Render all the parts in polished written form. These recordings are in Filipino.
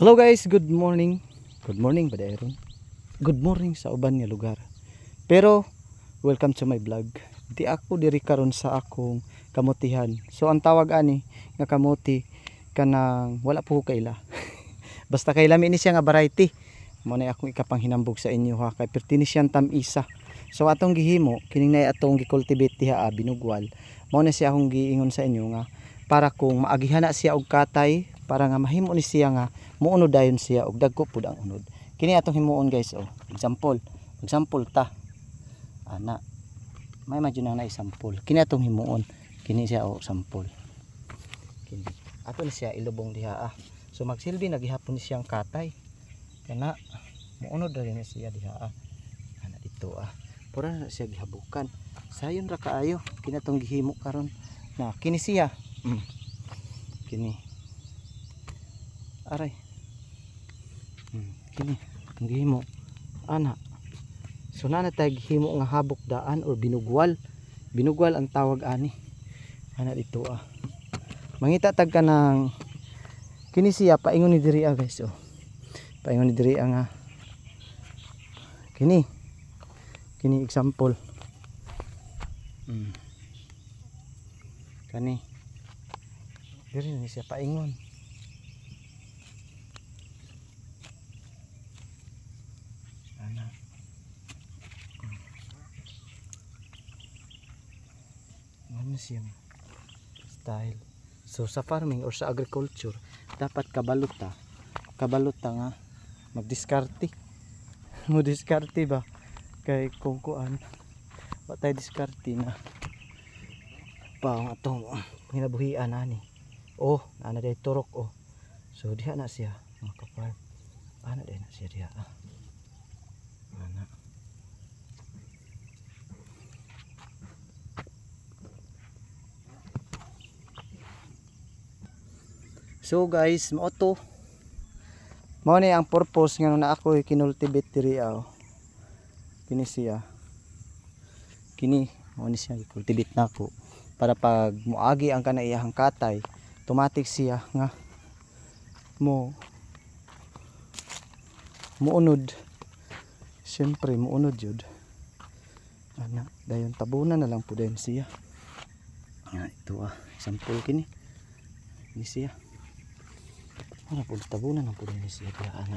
Hello guys, good morning. Good morning ba dayron? Good morning sa uban nga lugar. Pero welcome to my vlog. Di ako diri karon sa akong kamutihan. So ang tawag ani nga kamuti kanang wala po kaila. Basta kay lami ni siya nga variety. Mo na akong ikapanghinambog sa inyo ha, kay pertini siyang tamisa. So atong gihimo kining nay atong gikultivate diha binugwal. Mao na siya akong giingon sa inyo nga para kung maagihan na siya og katay, para nga mahimo ni siya nga muunod dayon siya og dagko pud ang unod. Kini atong himuon guys, oh. Example ta. Ana. May medyo na example. Kini atong himuon. Kini siya sample. Kini. Ato ni siya ilubong diha So magsilbi nagihapon ni siyang katay. Kana muunod ra ni siya diha Ana dito Pura na siya gihabukan. Sayon ra kaayo. Kini atong gihimo karon. Na kini siya. Kini. Aray. Kini ang gihimo ana. So na tay gihimo nga habok daan or binugwal ang tawag ani ana dito mangita tag kanang kini siya paingon ni diri guys, paingon ni diri nga kini example kani diri ni siya paingon. Ano siyang style. So sa farming or sa agriculture dapat kabaluta nga magdiskarte mo diskarte ba kay kung kuan wa tay diskarte na pa atong hinabuhian ani ana day turok so diha na siya mga ka-farm ana day na siya diha ana. So guys, mao ni ang purpose nga na ako kinultivate diri kini siya. Kini mao ni siya kultivate nako para pag muagi ang kanaiyahang katay, automatic siya nga muunod. Siyempre muunod jud. Ana, dayon tabunan na lang pud din siya. Ito sample kini. Ini siya. Ano po tabunan ang pudin siya kaya ana.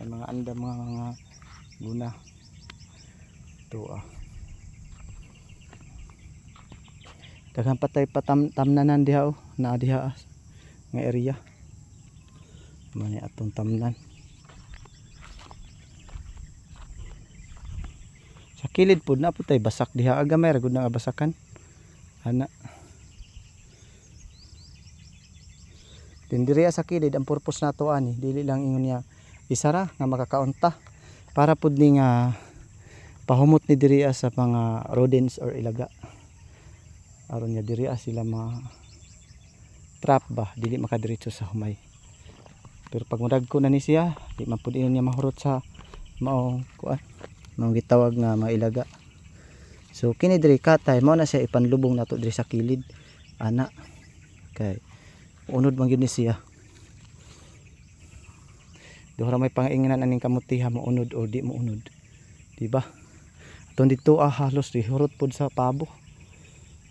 Mga anda mga guna ito daghan patay tamnanan diha na diha nga area mani atong tamnan sa kilid pud na putay basak diha gamay ra gud nga basakan ana. Din diri sa kilid ang purpose nato ani dili lang ingon niya isara nga makakaunta para pud ni nga pahumot ni diri sa mga rodents or ilaga aron nga diri sila trap ba dili makadiretso sa humay. Pero pag mudagko na ni siya di man pud niya mahurot sa maong gitawag nga mga ilaga. So kini diri katay mao na siya ipanlubong nato diri sa kilid ana kay unod man gyud ni siya. Duha may panginganan aning kamutiha mo unod o di mo unod. Di ba? Aton dito halos rihurot pod sa pabo.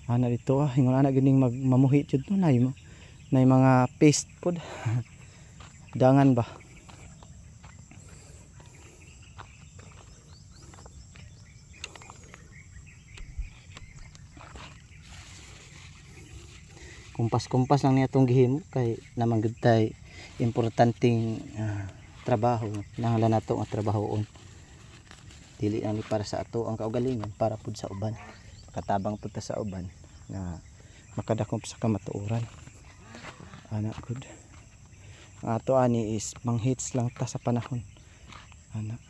Ana dito ingon ana gining mamuhi jud no nay mga paste pod. Dangan ba? Kumpas lang niya tong gihimo kay naman gud tay importanteng trabaho nangala nato nga trabahoon dili ani para sa ato ang kaugalingon para pud sa uban katabang pud ta sa uban nga makadakop sa kamatuoran ana good Ang ato ani is manghits lang ta sa panahon. Ana.